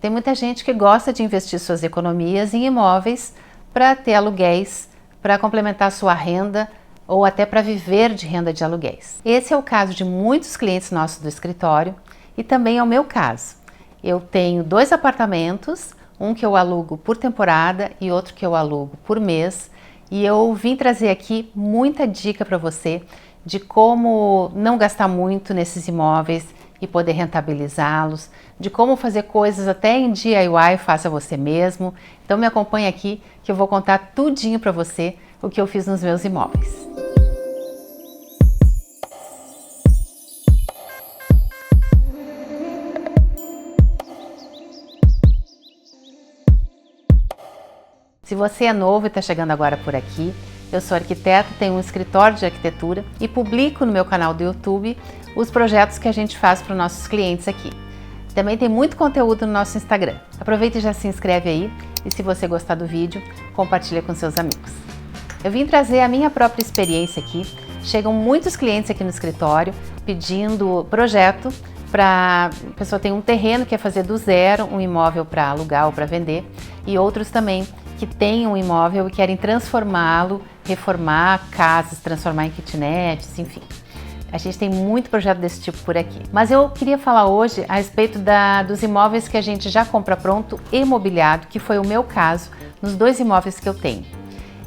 Tem muita gente que gosta de investir suas economias em imóveis para ter aluguéis, para complementar sua renda ou até para viver de renda de aluguéis. Esse é o caso de muitos clientes nossos do escritório e também é o meu caso. Eu tenho 2 apartamentos, um que eu alugo por temporada e outro que eu alugo por mês, e eu vim trazer aqui muita dica para você de como não gastar muito nesses imóveis e poder rentabilizá-los, de como fazer coisas até em DIY, faça você mesmo. Então me acompanha aqui que eu vou contar tudinho para você o que eu fiz nos meus imóveis. Se você é novo e está chegando agora por aqui, eu sou arquiteta, tenho um escritório de arquitetura e publico no meu canal do YouTube os projetos que a gente faz para os nossos clientes aqui. Também tem muito conteúdo no nosso Instagram. Aproveita e já se inscreve aí e se você gostar do vídeo, compartilha com seus amigos. Eu vim trazer a minha própria experiência aqui. Chegam muitos clientes aqui no escritório pedindo projeto para a pessoa tem um terreno que quer fazer do zero, um imóvel para alugar ou para vender, e outros também que têm um imóvel e querem transformá-lo, reformar casas, transformar em kitnets, enfim. A gente tem muito projeto desse tipo por aqui. Mas eu queria falar hoje a respeito dos imóveis que a gente já compra pronto e mobiliado, que foi o meu caso nos 2 imóveis que eu tenho.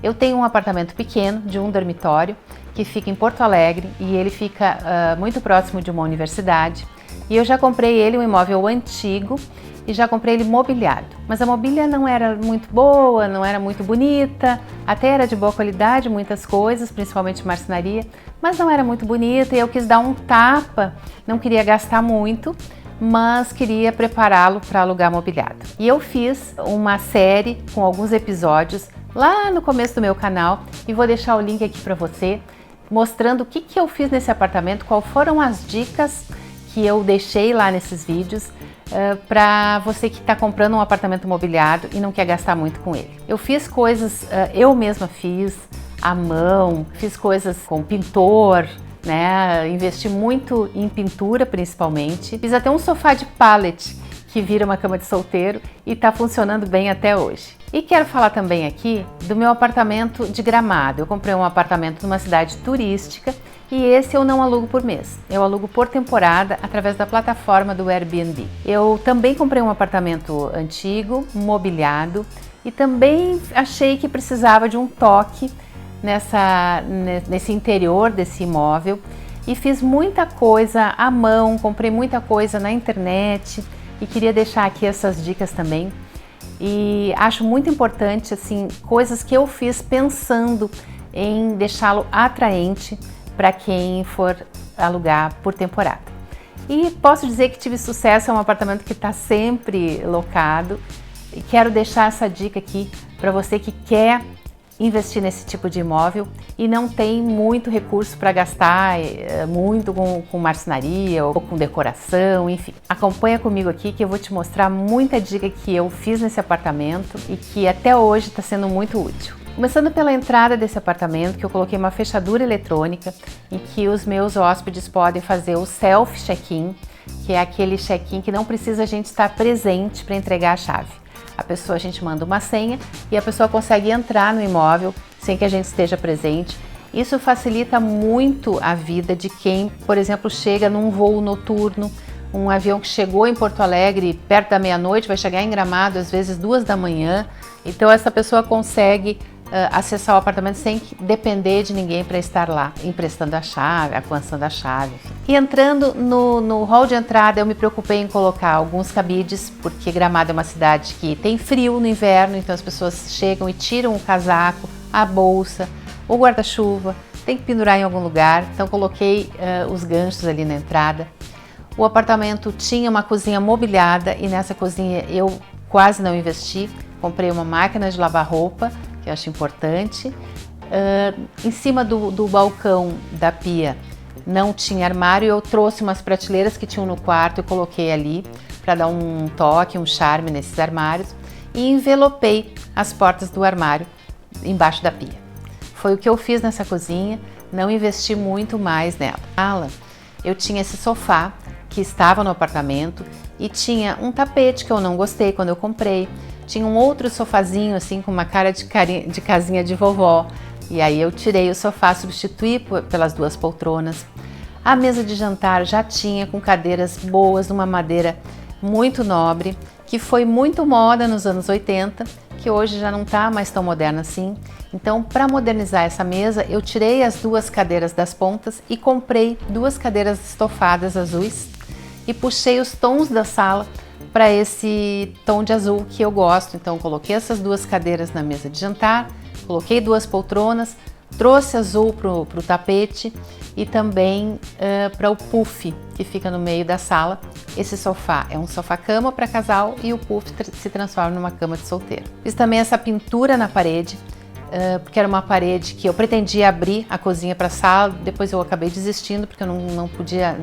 Eu tenho um apartamento pequeno de 1 dormitório que fica em Porto Alegre e ele fica muito próximo de uma universidade. E eu já comprei ele, um imóvel antigo, e já comprei ele mobiliado. Mas a mobília não era muito boa, não era muito bonita, até era de boa qualidade, muitas coisas, principalmente marcenaria, mas não era muito bonita e eu quis dar um tapa, não queria gastar muito, mas queria prepará-lo para alugar mobiliado. E eu fiz uma série com alguns episódios lá no começo do meu canal e vou deixar o link aqui para você, mostrando o que eu fiz nesse apartamento, quais foram as dicas que eu deixei lá nesses vídeos para você que está comprando um apartamento mobiliado e não quer gastar muito com ele. Eu fiz coisas, eu mesma fiz à mão, fiz coisas com pintor, né? Investi muito em pintura principalmente. Fiz até um sofá de pallet que vira uma cama de solteiro e está funcionando bem até hoje. E quero falar também aqui do meu apartamento de Gramado. Eu comprei um apartamento numa cidade turística e esse eu não alugo por mês, eu alugo por temporada através da plataforma do Airbnb. Eu também comprei um apartamento antigo, mobiliado, e também achei que precisava de um toque nesse interior desse imóvel e fiz muita coisa à mão, comprei muita coisa na internet e queria deixar aqui essas dicas também. E acho muito importante, assim, coisas que eu fiz pensando em deixá-lo atraente para quem for alugar por temporada. E posso dizer que tive sucesso, é um apartamento que está sempre locado e quero deixar essa dica aqui para você que quer investir nesse tipo de imóvel e não tem muito recurso para gastar muito com marcenaria ou com decoração, enfim. Acompanha comigo aqui que eu vou te mostrar muita dica que eu fiz nesse apartamento e que até hoje está sendo muito útil. Começando pela entrada desse apartamento, que eu coloquei uma fechadura eletrônica em que os meus hóspedes podem fazer o self check-in, que é aquele check-in que não precisa a gente estar presente para entregar a chave. A gente manda uma senha e a pessoa consegue entrar no imóvel sem que a gente esteja presente. Isso facilita muito a vida de quem, por exemplo, chega num voo noturno, um avião que chegou em Porto Alegre perto da meia-noite, vai chegar em Gramado às vezes 2 da manhã. Então essa pessoa consegue acessar o apartamento sem depender de ninguém para estar lá, emprestando a chave, alcançando a chave. Enfim. E entrando no hall de entrada, eu me preocupei em colocar alguns cabides, porque Gramado é uma cidade que tem frio no inverno, então as pessoas chegam e tiram o casaco, a bolsa, o guarda-chuva, tem que pendurar em algum lugar, então coloquei os ganchos ali na entrada. O apartamento tinha uma cozinha mobiliada e nessa cozinha eu quase não investi, comprei uma máquina de lavar roupa, que eu acho importante. Em cima do balcão da pia não tinha armário, eu trouxe umas prateleiras que tinham no quarto e coloquei ali para dar um toque, um charme nesses armários e envelopei as portas do armário embaixo da pia. Foi o que eu fiz nessa cozinha, não investi muito mais nela. Eu tinha esse sofá que estava no apartamento e tinha um tapete que eu não gostei quando eu comprei, tinha um outro sofazinho assim com uma cara de casinha de vovó, e aí eu tirei o sofá, substituí pelas duas poltronas. A mesa de jantar já tinha com cadeiras boas, numa madeira muito nobre, que foi muito moda nos anos 80, que hoje já não está mais tão moderna assim. Então, para modernizar essa mesa, eu tirei as duas cadeiras das pontas e comprei duas cadeiras estofadas azuis e puxei os tons da sala para esse tom de azul que eu gosto. Então, coloquei essas duas cadeiras na mesa de jantar, coloquei duas poltronas, trouxe azul para o tapete e também para o puff que fica no meio da sala. Esse sofá é um sofá-cama para casal e o puff se transforma numa cama de solteiro. Fiz também essa pintura na parede, porque era uma parede que eu pretendia abrir a cozinha para a sala, depois eu acabei desistindo porque eu não podia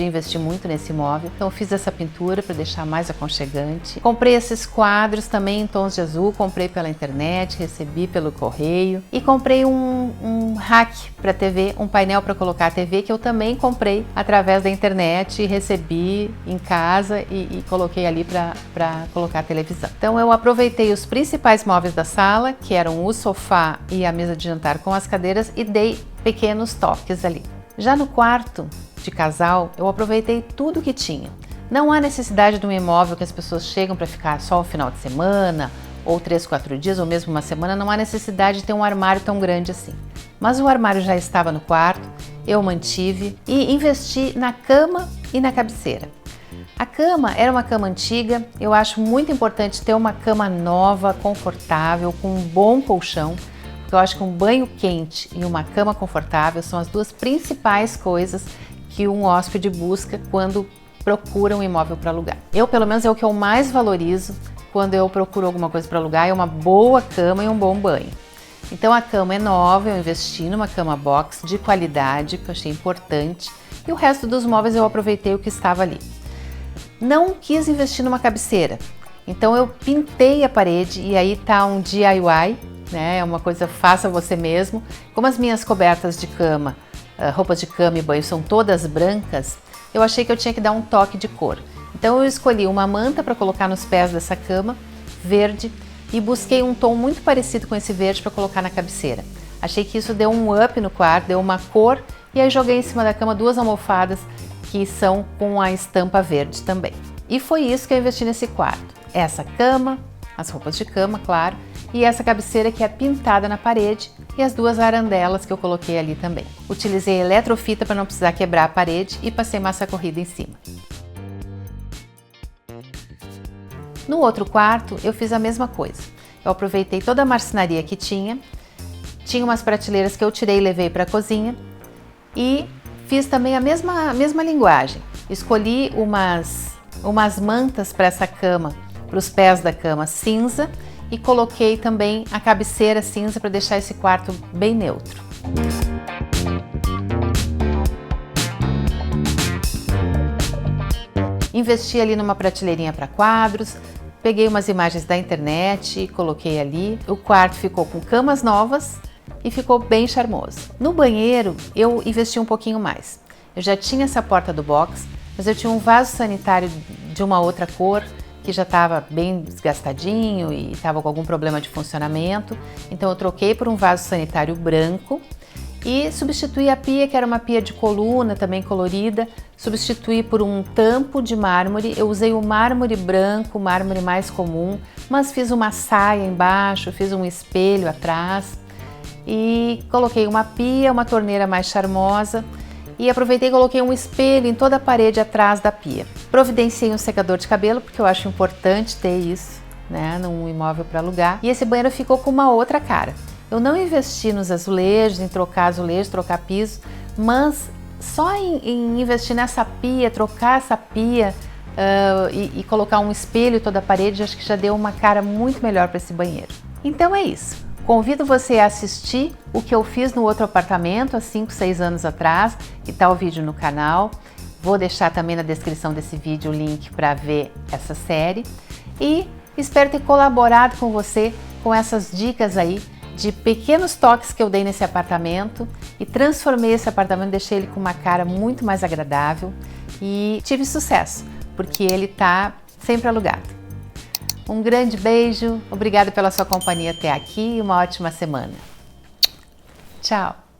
investir muito nesse móvel. Então eu fiz essa pintura para deixar mais aconchegante. Comprei esses quadros também em tons de azul, comprei pela internet, recebi pelo correio e comprei um rack para TV, um painel para colocar a TV que eu também comprei através da internet e recebi em casa e coloquei ali para colocar a televisão. Então eu aproveitei os principais móveis da sala, que eram o sofá e a mesa de jantar com as cadeiras, e dei pequenos toques ali. Já no quarto de casal, eu aproveitei tudo que tinha. Não há necessidade de um imóvel que as pessoas chegam para ficar só o final de semana, ou 3, 4 dias, ou mesmo uma semana, não há necessidade de ter um armário tão grande assim. Mas o armário já estava no quarto, eu mantive e investi na cama e na cabeceira. A cama era uma cama antiga, eu acho muito importante ter uma cama nova, confortável, com um bom colchão, porque eu acho que um banho quente e uma cama confortável são as duas principais coisas que um hóspede busca quando procura um imóvel para alugar. Pelo menos, é o que eu mais valorizo quando eu procuro alguma coisa para alugar, é uma boa cama e um bom banho. Então a cama é nova, eu investi numa cama box de qualidade, que eu achei importante, e o resto dos móveis eu aproveitei o que estava ali. Não quis investir numa cabeceira, então eu pintei a parede e aí tá um DIY, né? É uma coisa faça você mesmo. Como as minhas cobertas de cama, roupas de cama e banho são todas brancas, eu achei que eu tinha que dar um toque de cor. Então eu escolhi uma manta para colocar nos pés dessa cama, verde, e busquei um tom muito parecido com esse verde para colocar na cabeceira. Achei que isso deu um up no quarto, deu uma cor, e aí joguei em cima da cama duas almofadas que são com a estampa verde também. E foi isso que eu investi nesse quarto. Essa cama, as roupas de cama, claro, e essa cabeceira que é pintada na parede e as duas arandelas que eu coloquei ali também. Utilizei eletrofita para não precisar quebrar a parede e passei massa corrida em cima. No outro quarto eu fiz a mesma coisa. Eu aproveitei toda a marcenaria que tinha umas prateleiras que eu tirei e levei para a cozinha e fiz também a mesma linguagem. Escolhi umas mantas para essa cama, para os pés da cama cinza, e coloquei também a cabeceira cinza para deixar esse quarto bem neutro. Investi ali numa prateleirinha para quadros, peguei umas imagens da internet, coloquei ali. O quarto ficou com camas novas e ficou bem charmoso. No banheiro eu investi um pouquinho mais. Eu já tinha essa porta do box, mas eu tinha um vaso sanitário de uma outra cor que já estava bem desgastadinho e estava com algum problema de funcionamento. Então eu troquei por um vaso sanitário branco e substituí a pia, que era uma pia de coluna também colorida, substituí por um tampo de mármore. Eu usei o mármore branco, o mármore mais comum, mas fiz uma saia embaixo, fiz um espelho atrás. E coloquei uma pia, uma torneira mais charmosa e aproveitei e coloquei um espelho em toda a parede atrás da pia. Providenciei um secador de cabelo, porque eu acho importante ter isso, né, num imóvel para alugar. E esse banheiro ficou com uma outra cara. Eu não investi nos azulejos, em trocar azulejos, trocar piso, mas só em investir nessa pia, trocar essa pia e colocar um espelho em toda a parede, acho que já deu uma cara muito melhor para esse banheiro. Então é isso. Convido você a assistir o que eu fiz no outro apartamento há 5, 6 anos atrás, que está o vídeo no canal. Vou deixar também na descrição desse vídeo o link para ver essa série. E espero ter colaborado com você com essas dicas aí de pequenos toques que eu dei nesse apartamento e transformei esse apartamento, deixei ele com uma cara muito mais agradável e tive sucesso. porque ele está sempre alugado. Um grande beijo, obrigada pela sua companhia até aqui e uma ótima semana. Tchau!